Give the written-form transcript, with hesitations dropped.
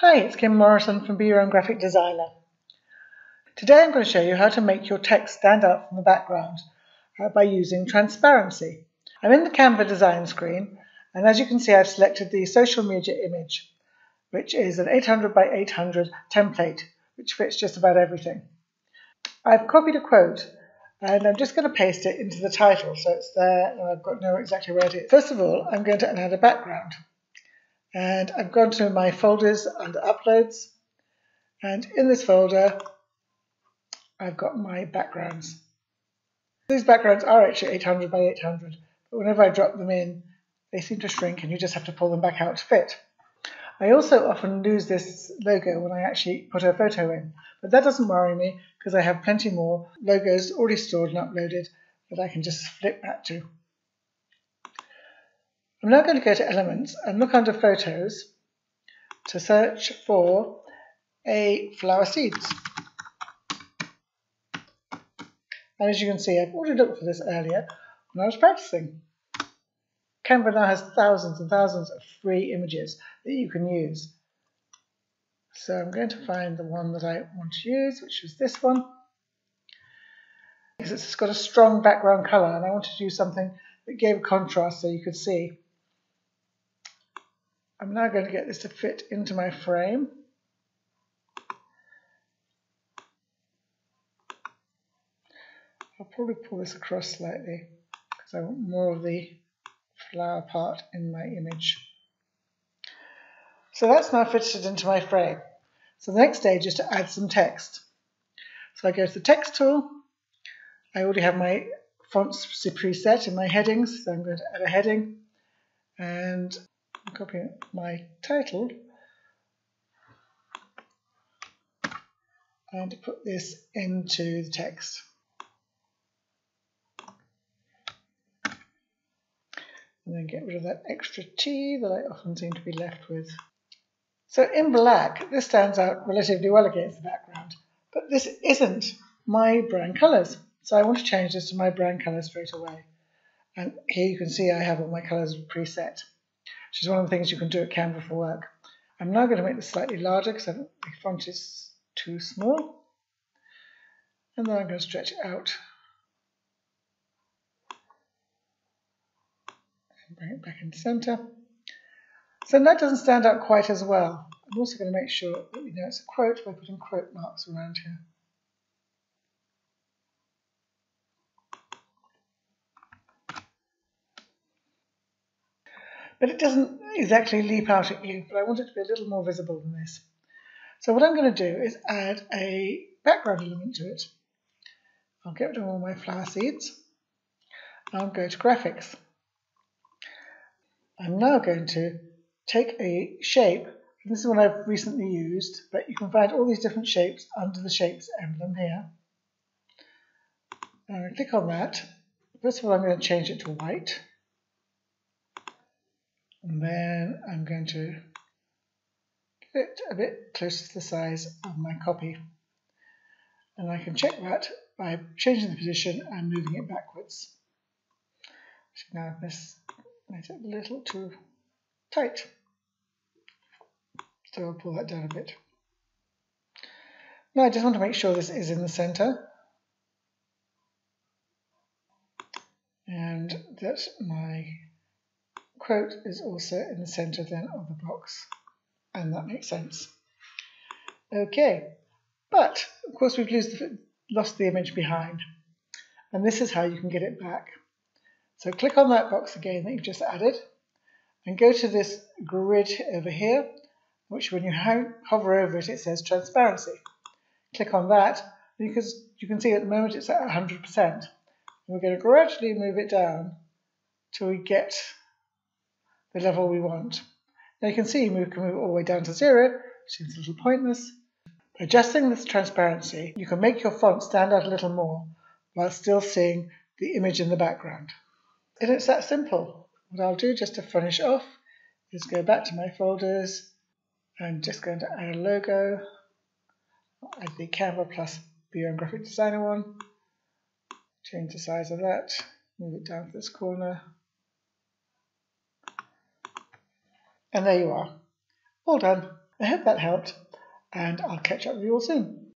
Hi, it's Kim Morrison from Be Your Own Graphic Designer. Today I'm going to show you how to make your text stand out from the background by using transparency. I'm in the Canva design screen, and as you can see I've selected the social media image, which is an 800 by 800 template, which fits just about everything. I've copied a quote and I'm just going to paste it into the title so it's there and I've got to know exactly where it is. First of all, I'm going to add a background. And I've gone to my folders under Uploads, and in this folder I've got my backgrounds. These backgrounds are actually 800 by 800, but whenever I drop them in, they seem to shrink and you just have to pull them back out to fit. I also often lose this logo when I actually put a photo in, but that doesn't worry me because I have plenty more logos already stored and uploaded that I can just flip back to. I'm now going to go to Elements and look under Photos to search for a flower seeds. And as you can see, I've already looked for this earlier when I was practicing. Canva now has thousands and thousands of free images that you can use. So I'm going to find the one that I want to use, which is this one. Because it's got a strong background colour and I wanted to use something that gave contrast so you could see. I'm now going to get this to fit into my frame. I'll probably pull this across slightly because I want more of the flower part in my image. So that's now fitted into my frame. So the next stage is to add some text. So I go to the text tool. I already have my fonts preset in my headings, so I'm going to add a heading and copy my title and put this into the text. And then get rid of that extra T that I often seem to be left with. So in black, this stands out relatively well against the background, but this isn't my brand colours. So I want to change this to my brand colour straight away. And here you can see I have all my colours preset, which is one of the things you can do at Canva for work. I'm now going to make this slightly larger because the font is too small. And then I'm going to stretch it out. And bring it back in the centre. So that doesn't stand out quite as well. I'm also going to make sure that we know it's a quote by putting quote marks around here. But it doesn't exactly leap out at you, but I want it to be a little more visible than this. So what I'm going to do is add a background element to it. I'll get rid of all my flower seeds. I'll go to Graphics. I'm now going to take a shape. This is one I've recently used, but you can find all these different shapes under the Shapes emblem here. I'm going to click on that. First of all, I'm going to change it to white. And then I'm going to get it a bit closer to the size of my copy. And I can check that by changing the position and moving it backwards. So now this makes it a little too tight. So I'll pull that down a bit. Now I just want to make sure this is in the center. And that my quote is also in the center then of the box. And that makes sense. Okay, but of course we've lost the image behind. And this is how you can get it back. So click on that box again that you've just added and go to this grid over here, which when you hover over it, it says transparency. Click on that because you can see at the moment it's at 100%. And we're going to gradually move it down till we get the level we want. Now you can see you can move it all the way down to 0, which seems a little pointless. By adjusting this transparency, you can make your font stand out a little more while still seeing the image in the background. And it's that simple. What I'll do just to finish off is go back to my folders. I'm just going to add a logo. I'll add the Canva plus Be Your Own Graphic Designer one. Change the size of that. Move it down to this corner. And there you are. All done. I hope that helped, and I'll catch up with you all soon.